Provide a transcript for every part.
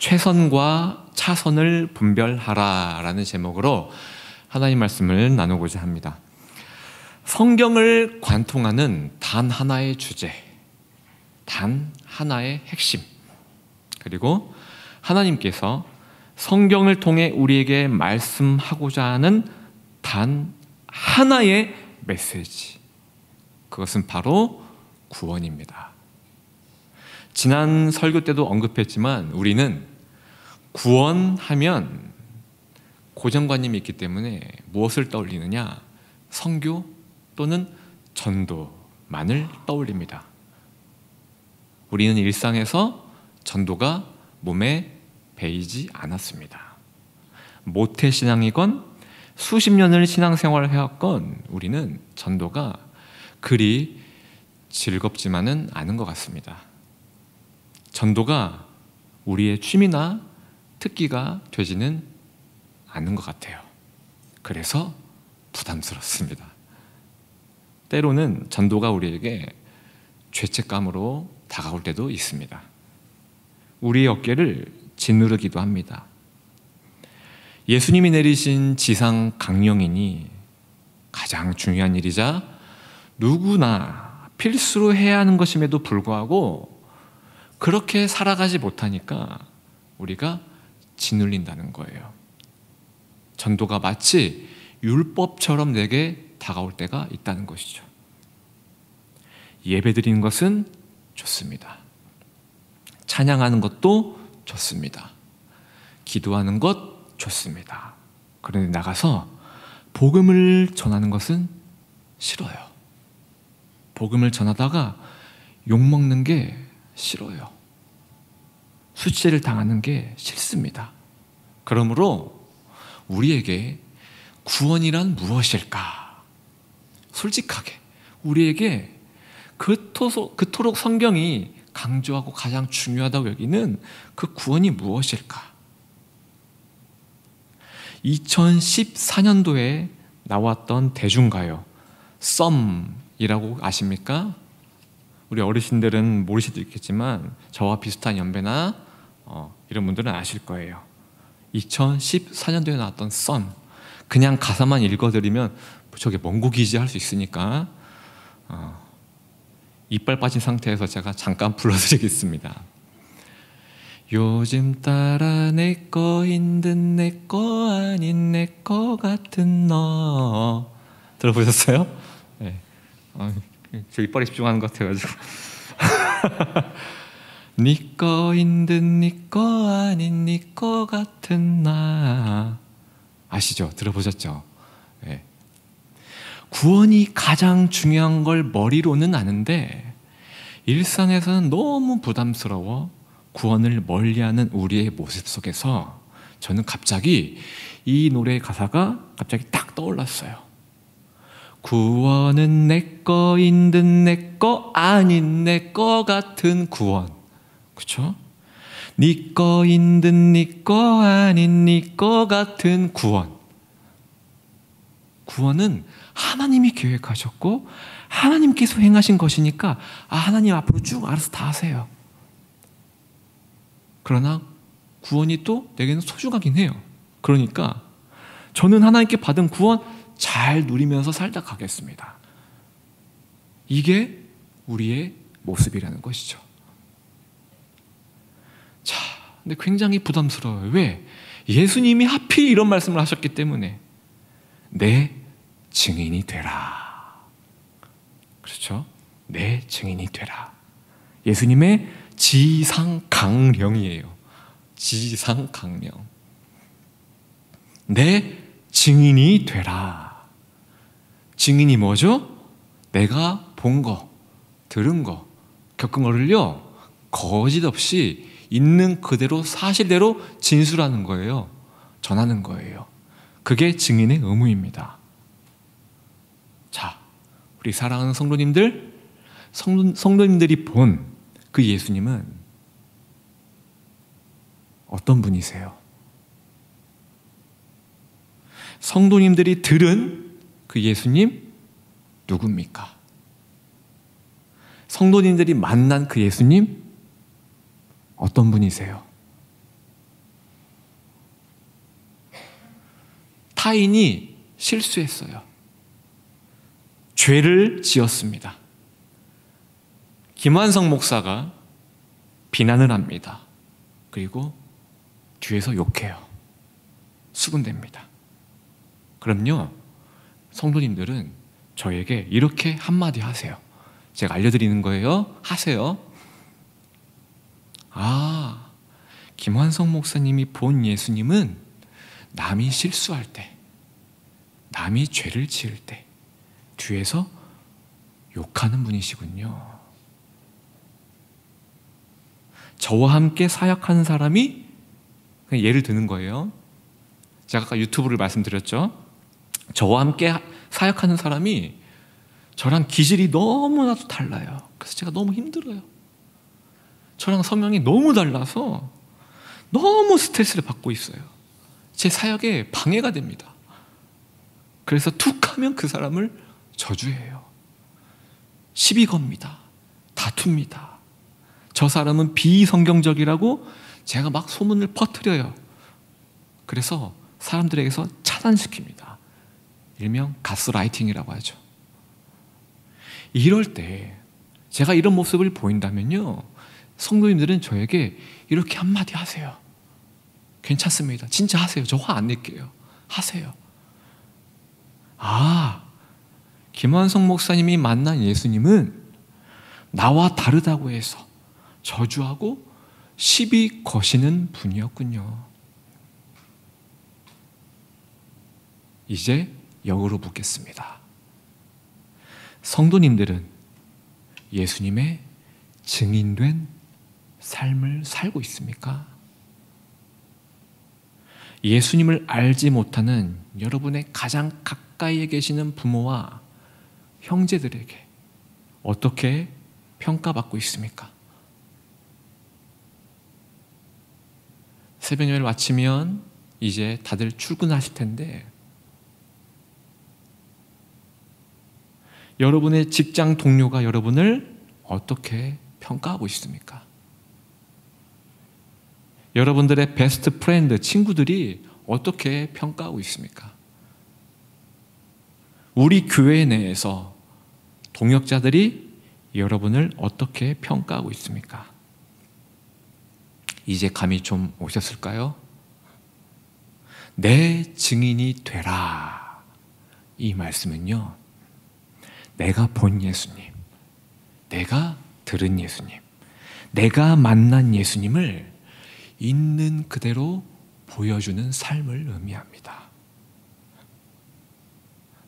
최선과 차선을 분별하라 라는 제목으로 하나님 말씀을 나누고자 합니다. 성경을 관통하는 단 하나의 주제, 단 하나의 핵심, 그리고 하나님께서 성경을 통해 우리에게 말씀하고자 하는 단 하나의 메시지, 그것은 바로 구원입니다. 지난 설교 때도 언급했지만 우리는 구원하면 고정관념이 있기 때문에 무엇을 떠올리느냐? 선교 또는 전도만을 떠올립니다. 우리는 일상에서 전도가 몸에 배이지 않았습니다. 모태신앙이건 수십 년을 신앙생활을 해왔건 우리는 전도가 그리 즐겁지만은 않은 것 같습니다. 전도가 우리의 취미나 특기가 되지는 않는 것 같아요. 그래서 부담스럽습니다. 때로는 전도가 우리에게 죄책감으로 다가올 때도 있습니다. 우리의 어깨를 짓누르기도 합니다. 예수님이 내리신 지상 강령이니 가장 중요한 일이자 누구나 필수로 해야 하는 것임에도 불구하고 그렇게 살아가지 못하니까 우리가 짓눌린다는 거예요. 전도가 마치 율법처럼 내게 다가올 때가 있다는 것이죠. 예배드리는 것은 좋습니다. 찬양하는 것도 좋습니다. 기도하는 것 좋습니다. 그런데 나가서 복음을 전하는 것은 싫어요. 복음을 전하다가 욕먹는 게 싫어요. 수치를 당하는 게 싫습니다. 그러므로 우리에게 구원이란 무엇일까? 솔직하게 우리에게 그토록 성경이 강조하고 가장 중요하다고 여기는 그 구원이 무엇일까? 2014년도에 나왔던 대중가요 썸이라고 아십니까? 우리 어르신들은 모를 수도 있겠지만 저와 비슷한 연배나 이런 분들은 아실 거예요. 2014년도에 나왔던 썸, 그냥 가사만 읽어드리면 저게 뭔 곡이지 할 수 있으니까 이빨 빠진 상태에서 제가 잠깐 불러드리겠습니다. 요즘 따라 내 거인 듯 내 거 아닌 내 거 같은 너. 들어보셨어요? 네. 저 이빨에 집중하는 것 같아가지고. 네 거인 듯 네 거 아닌 네 거 같은 나. 아시죠? 들어보셨죠? 네. 구원이 가장 중요한 걸 머리로는 아는데 일상에서는 너무 부담스러워 구원을 멀리하는 우리의 모습 속에서 저는 갑자기 이 노래의 가사가 갑자기 딱 떠올랐어요. 구원은 내 거인 듯 내 거 아닌 내 거 같은 구원. 그렇죠? 네 거인 듯 네 거 아닌 네 거 같은 구원. 구원은 하나님이 계획하셨고 하나님께서 행하신 것이니까 하나님 앞으로 쭉 알아서 다 하세요. 그러나 구원이 또 내게는 소중하긴 해요. 그러니까 저는 하나님께 받은 구원 잘 누리면서 살다 가겠습니다. 이게 우리의 모습이라는 것이죠. 자, 근데 굉장히 부담스러워요. 왜? 예수님이 하필 이런 말씀을 하셨기 때문에 내 증인이 되라. 그렇죠? 내 증인이 되라. 예수님의 지상강령이에요. 지상강령. 내 증인이 되라. 증인이 뭐죠? 내가 본 거, 들은 거, 겪은 거를요 거짓 없이 있는 그대로 사실대로 진술하는 거예요. 전하는 거예요. 그게 증인의 의무입니다. 자, 우리 사랑하는 성도님들, 성도님들이 본 그 예수님은 어떤 분이세요? 성도님들이 들은 그 예수님 누굽니까? 성도님들이 만난 그 예수님 어떤 분이세요? 타인이 실수했어요. 죄를 지었습니다. 김환성 목사가 비난을 합니다. 그리고 뒤에서 욕해요. 수군댑니다. 그럼요, 성도님들은 저에게 이렇게 한마디 하세요. 제가 알려드리는 거예요. 하세요. 아, 김환성 목사님이 본 예수님은 남이 실수할 때, 남이 죄를 지을 때 뒤에서 욕하는 분이시군요. 저와 함께 사역하는 사람이, 그냥 예를 드는 거예요. 제가 아까 유튜브를 말씀드렸죠. 저와 함께 사역하는 사람이 저랑 기질이 너무나도 달라요. 그래서 제가 너무 힘들어요. 저랑 성향이 너무 달라서 너무 스트레스를 받고 있어요. 제 사역에 방해가 됩니다. 그래서 툭 하면 그 사람을 저주해요. 시비 겁니다. 다툽니다. 저 사람은 비성경적이라고 제가 막 소문을 퍼뜨려요. 그래서 사람들에게서 차단시킵니다. 일명 가스라이팅이라고 하죠. 이럴 때 제가 이런 모습을 보인다면요, 성도님들은 저에게 이렇게 한마디 하세요. 괜찮습니다. 진짜 하세요. 저 화 안 낼게요. 하세요. 아, 김환성 목사님이 만난 예수님은 나와 다르다고 해서 저주하고 시비 거시는 분이었군요. 이제 역으로 묻겠습니다. 성도님들은 예수님의 증인된 삶을 살고 있습니까? 예수님을 알지 못하는 여러분의 가장 가까이에 계시는 부모와 형제들에게 어떻게 평가받고 있습니까? 새벽 예배를 마치면 이제 다들 출근하실 텐데, 여러분의 직장 동료가 여러분을 어떻게 평가하고 있습니까? 여러분들의 베스트 프렌드, 친구들이 어떻게 평가하고 있습니까? 우리 교회 내에서 동역자들이 여러분을 어떻게 평가하고 있습니까? 이제 감이 좀 오셨을까요? 내 증인이 되라. 이 말씀은요, 내가 본 예수님, 내가 들은 예수님, 내가 만난 예수님을 있는 그대로 보여주는 삶을 의미합니다.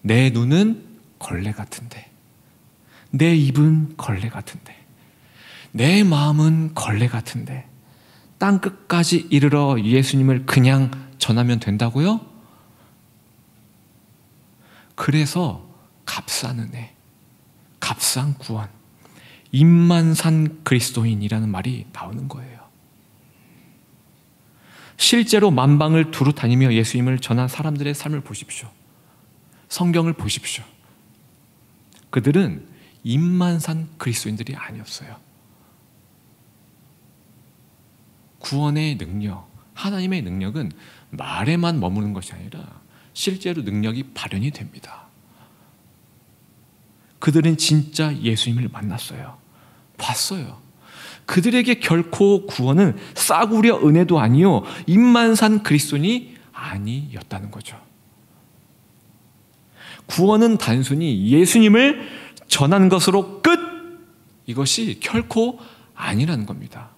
내 눈은 걸레 같은데, 내 입은 걸레 같은데, 내 마음은 걸레 같은데, 땅 끝까지 이르러 예수님을 그냥 전하면 된다고요? 그래서 값싼 은혜, 값싼 구원, 입만 산 그리스도인이라는 말이 나오는 거예요. 실제로 만방을 두루 다니며 예수님을 전한 사람들의 삶을 보십시오. 성경을 보십시오. 그들은 입만 산 그리스도인들이 아니었어요. 구원의 능력, 하나님의 능력은 말에만 머무는 것이 아니라 실제로 능력이 발현이 됩니다. 그들은 진짜 예수님을 만났어요. 봤어요. 그들에게 결코 구원은 싸구려 은혜도 아니요, 입만 산 그리스도인이 아니었다는 거죠. 구원은 단순히 예수님을 전한 것으로 끝! 이것이 결코 아니라는 겁니다.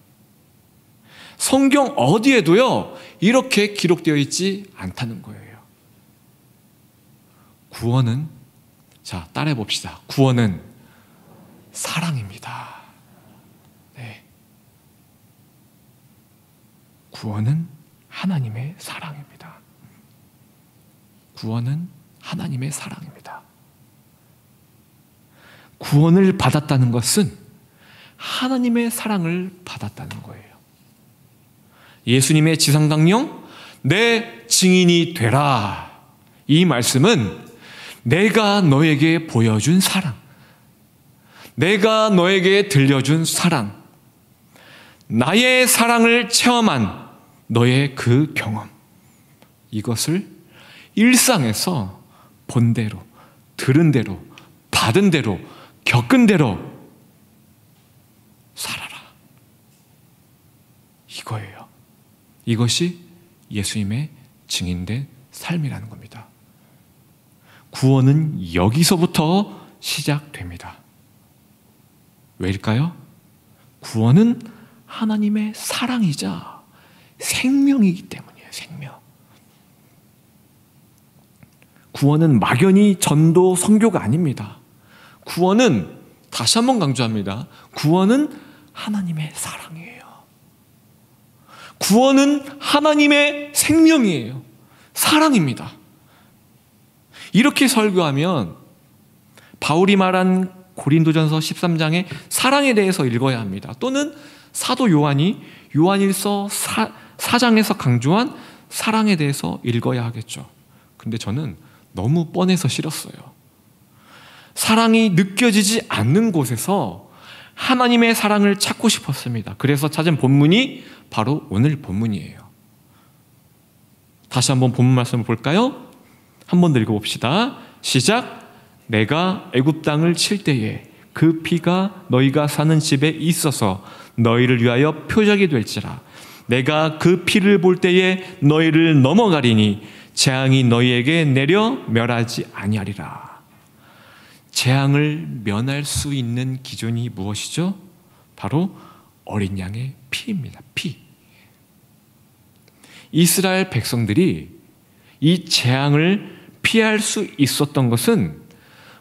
성경 어디에도요, 이렇게 기록되어 있지 않다는 거예요. 구원은, 자, 따라해 봅시다. 구원은 사랑입니다. 네. 구원은 하나님의 사랑입니다. 구원은 하나님의 사랑입니다. 구원을 받았다는 것은 하나님의 사랑을 받았다는 거예요. 예수님의 지상강령, 내 증인이 되라. 이 말씀은 내가 너에게 보여준 사랑, 내가 너에게 들려준 사랑, 나의 사랑을 체험한 너의 그 경험, 이것을 일상에서 본 대로, 들은 대로, 받은 대로, 겪은 대로 살아라. 이거예요. 이것이 예수님의 증인된 삶이라는 겁니다. 구원은 여기서부터 시작됩니다. 왜일까요? 구원은 하나님의 사랑이자 생명이기 때문이에요. 생명. 구원은 막연히 전도 선교가 아닙니다. 구원은, 다시 한번 강조합니다, 구원은 하나님의 사랑이에요. 구원은 하나님의 생명이에요. 사랑입니다. 이렇게 설교하면 바울이 말한 고린도전서 13장의 사랑에 대해서 읽어야 합니다. 또는 사도 요한이 요한일서 4장에서 강조한 사랑에 대해서 읽어야 하겠죠. 근데 저는 너무 뻔해서 싫었어요. 사랑이 느껴지지 않는 곳에서 하나님의 사랑을 찾고 싶었습니다. 그래서 찾은 본문이 바로 오늘 본문이에요. 다시 한번 본문 말씀을 볼까요? 한 번 더 읽어봅시다. 시작. 내가 애굽 땅을 칠 때에 그 피가 너희가 사는 집에 있어서 너희를 위하여 표적이 될지라. 내가 그 피를 볼 때에 너희를 넘어가리니 재앙이 너희에게 내려 멸하지 아니하리라. 재앙을 면할 수 있는 기준이 무엇이죠? 바로 어린 양의 피입니다. 피. 이스라엘 백성들이 이 재앙을 피할 수 있었던 것은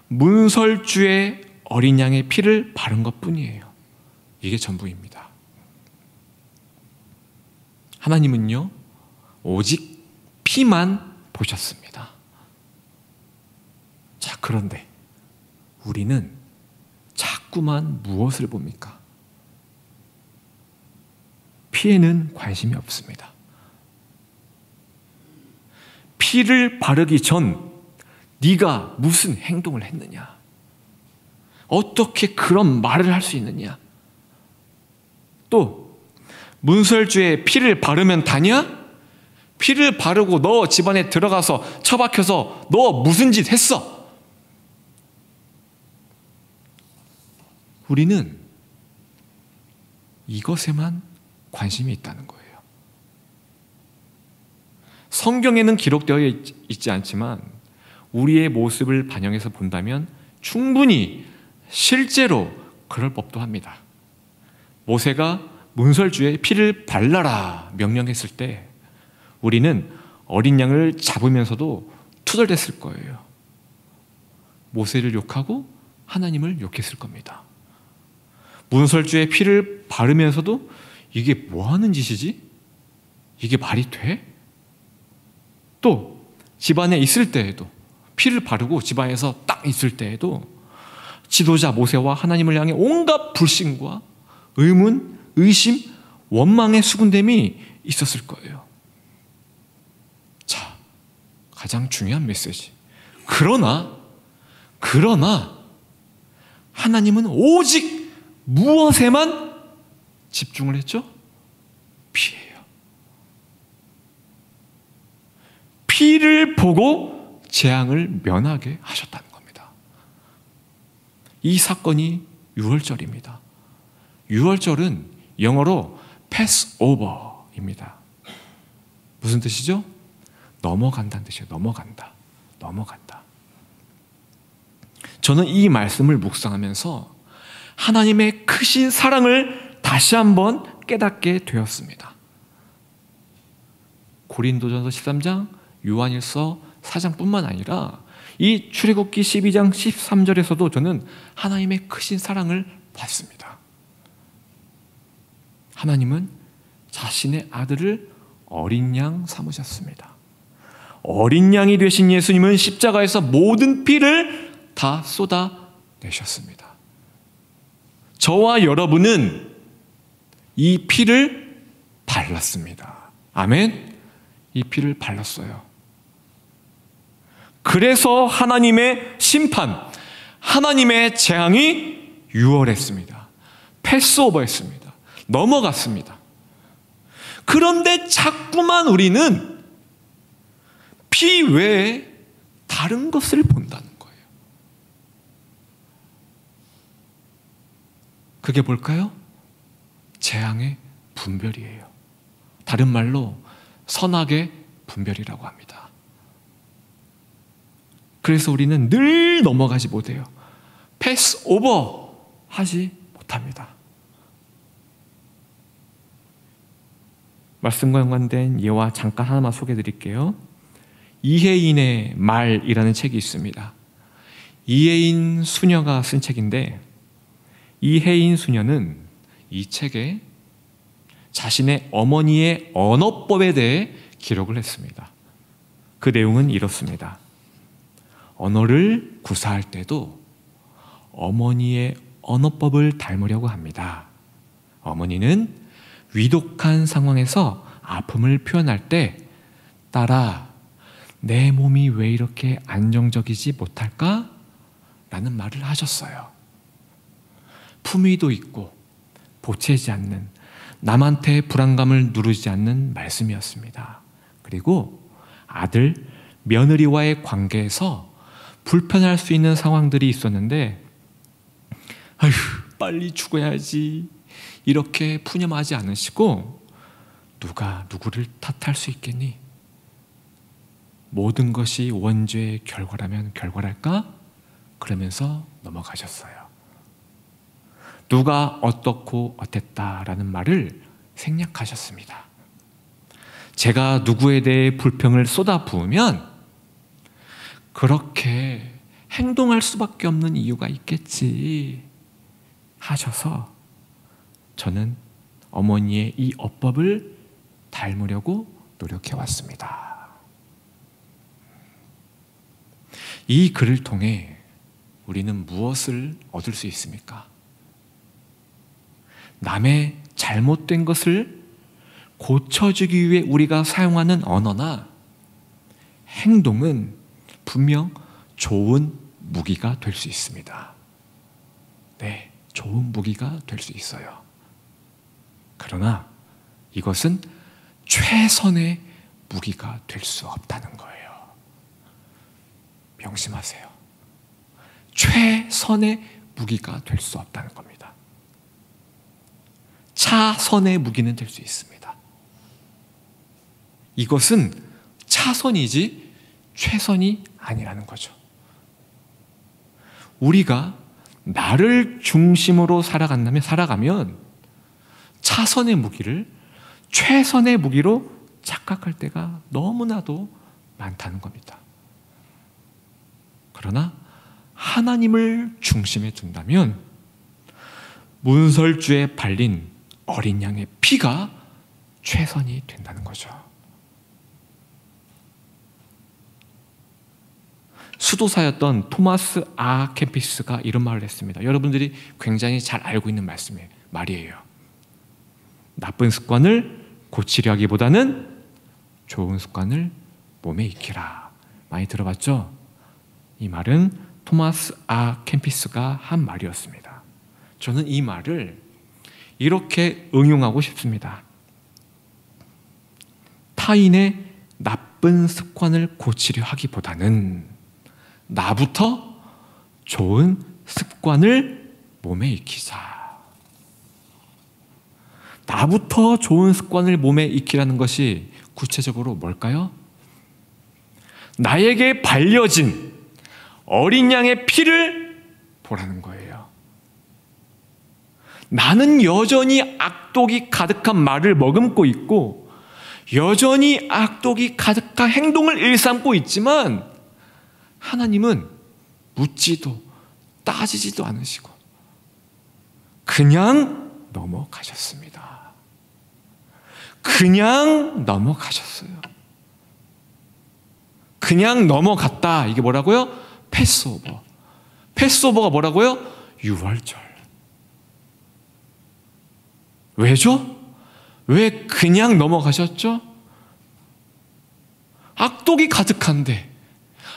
문설주의 어린 양의 피를 바른 것뿐이에요. 이게 전부입니다. 하나님은요, 오직 피만 보셨습니다. 자, 그런데 우리는 자꾸만 무엇을 봅니까? 피에는 관심이 없습니다. 피를 바르기 전 네가 무슨 행동을 했느냐? 어떻게 그런 말을 할 수 있느냐? 또 문설주에 피를 바르면 다냐? 피를 바르고 너 집안에 들어가서 처박혀서 너 무슨 짓 했어? 우리는 이것에만 관심이 있다는 거예요. 성경에는 기록되어 있지 않지만 우리의 모습을 반영해서 본다면 충분히 실제로 그럴 법도 합니다. 모세가 문설주에 피를 발라라 명령했을 때 우리는 어린 양을 잡으면서도 투덜댔을 거예요. 모세를 욕하고 하나님을 욕했을 겁니다. 문설주에 피를 바르면서도 이게 뭐 하는 짓이지? 이게 말이 돼? 또 집안에 있을 때에도 피를 바르고 집안에서 딱 있을 때에도 지도자 모세와 하나님을 향해 온갖 불신과 의문, 의심, 원망의 수군됨이 있었을 거예요. 자, 가장 중요한 메시지. 그러나 하나님은 오직 무엇에만 집중을 했죠? 피예요. 피를 보고 재앙을 면하게 하셨다는 겁니다. 이 사건이 유월절입니다. 유월절은 영어로 패스오버입니다. 무슨 뜻이죠? 넘어간다는 뜻이에요. 넘어간다. 저는 이 말씀을 묵상하면서 하나님의 크신 사랑을 다시 한번 깨닫게 되었습니다. 고린도전서 13장, 요한일서 4장뿐만 아니라 이 출애굽기 12장 13절에서도 저는 하나님의 크신 사랑을 봤습니다. 하나님은 자신의 아들을 어린 양 삼으셨습니다. 어린 양이 되신 예수님은 십자가에서 모든 피를 다 쏟아내셨습니다. 저와 여러분은 이 피를 발랐습니다. 아멘. 이 피를 발랐어요. 그래서 하나님의 심판, 하나님의 재앙이 유월했습니다. 패스오버했습니다. 넘어갔습니다. 그런데 자꾸만 우리는 피 외에 다른 것을 본다는 거예요. 그게 뭘까요? 재앙의 분별이에요. 다른 말로 선악의 분별이라고 합니다. 그래서 우리는 늘 넘어가지 못해요. 패스 오버 하지 못합니다. 말씀과 연관된 예화 잠깐 하나만 소개해 드릴게요. 이혜인의 말이라는 책이 있습니다. 이혜인 수녀가 쓴 책인데, 이혜인 수녀는 이 책에 자신의 어머니의 언어법에 대해 기록을 했습니다. 그 내용은 이렇습니다. 언어를 구사할 때도 어머니의 언어법을 닮으려고 합니다. 어머니는 위독한 상황에서 아픔을 표현할 때 딸아, 내 몸이 왜 이렇게 안정적이지 못할까? 라는 말을 하셨어요. 품위도 있고 보채지 않는, 남한테 불안감을 누르지 않는 말씀이었습니다. 그리고 아들, 며느리와의 관계에서 불편할 수 있는 상황들이 있었는데, 아휴, 빨리 죽어야지, 이렇게 푸념하지 않으시고, 누가 누구를 탓할 수 있겠니? 모든 것이 원죄의 결과라면 결과랄까? 그러면서 넘어가셨어요. 누가 어떻고 어땠다라는 말을 생략하셨습니다. 제가 누구에 대해 불평을 쏟아부으면 그렇게 행동할 수밖에 없는 이유가 있겠지 하셔서 저는 어머니의 이 어법을 닮으려고 노력해왔습니다. 이 글을 통해 우리는 무엇을 얻을 수 있습니까? 남의 잘못된 것을 고쳐주기 위해 우리가 사용하는 언어나 행동은 분명 좋은 무기가 될 수 있습니다. 네, 좋은 무기가 될 수 있어요. 그러나 이것은 최선의 무기가 될 수 없다는 거예요. 명심하세요. 최선의 무기가 될 수 없다는 겁니다. 차선의 무기는 될 수 있습니다. 이것은 차선이지 최선이 아니라는 거죠. 우리가 나를 중심으로 살아가면 차선의 무기를 최선의 무기로 착각할 때가 너무나도 많다는 겁니다. 그러나 하나님을 중심에 둔다면 문설주에 발린 어린 양의 피가 최선이 된다는 거죠. 수도사였던 토마스 아 캠피스가 이런 말을 했습니다. 여러분들이 굉장히 잘 알고 있는 말이에요. 나쁜 습관을 고치려 하기보다는 좋은 습관을 몸에 익히라. 많이 들어봤죠? 이 말은 토마스 아 캠피스가 한 말이었습니다. 저는 이 말을 이렇게 응용하고 싶습니다. 타인의 나쁜 습관을 고치려 하기보다는 나부터 좋은 습관을 몸에 익히자. 나부터 좋은 습관을 몸에 익히라는 것이 구체적으로 뭘까요? 나에게 발려진 어린 양의 피를 보라는 거예요. 나는 여전히 악독이 가득한 말을 머금고 있고 여전히 악독이 가득한 행동을 일삼고 있지만 하나님은 묻지도 따지지도 않으시고 그냥 넘어가셨습니다. 그냥 넘어가셨어요. 그냥 넘어갔다. 이게 뭐라고요? 패스오버. 패스오버가 뭐라고요? 유월절. 왜죠? 왜 그냥 넘어가셨죠? 악독이 가득한데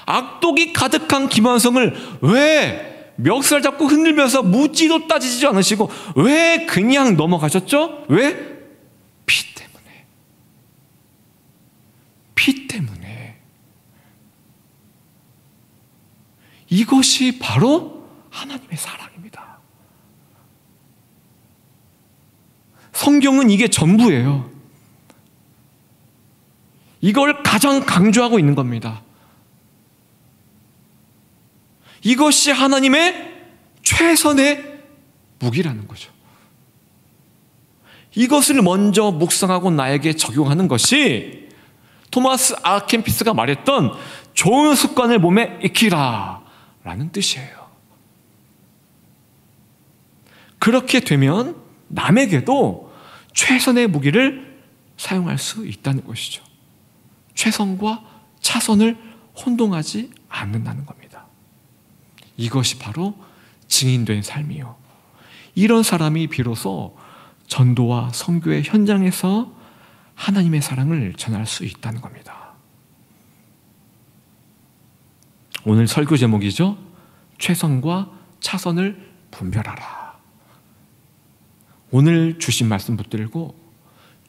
악독이 가득한 김완성을 왜 멱살 잡고 흔들면서 묻지도 따지지도 않으시고 왜 그냥 넘어가셨죠? 왜? 피 때문에. 피 때문에. 이것이 바로 하나님의 사랑입니다. 성경은 이게 전부예요. 이걸 가장 강조하고 있는 겁니다. 이것이 하나님의 최선의 무기라는 거죠. 이것을 먼저 묵상하고 나에게 적용하는 것이 토마스 아 켐피스가 말했던 좋은 습관을 몸에 익히라 라는 뜻이에요. 그렇게 되면 남에게도 최선의 무기를 사용할 수 있다는 것이죠. 최선과 차선을 혼동하지 않는다는 겁니다. 이것이 바로 증인된 삶이요. 이런 사람이 비로소 전도와 선교의 현장에서 하나님의 사랑을 전할 수 있다는 겁니다. 오늘 설교 제목이죠. 최선과 차선을 분별하라. 오늘 주신 말씀 붙들고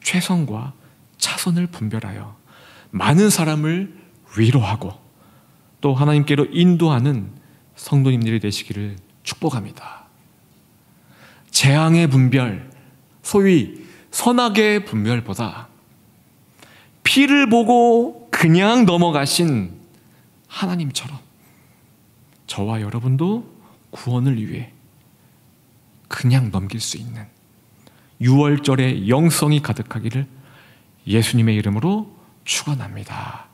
최선과 차선을 분별하여 많은 사람을 위로하고 또 하나님께로 인도하는 성도님들이 되시기를 축복합니다. 재앙의 분별, 소위 선악의 분별보다 피를 보고 그냥 넘어가신 하나님처럼 저와 여러분도 구원을 위해 그냥 넘길 수 있는 6월절의 영성이 가득하기를 예수님의 이름으로 축원합니다.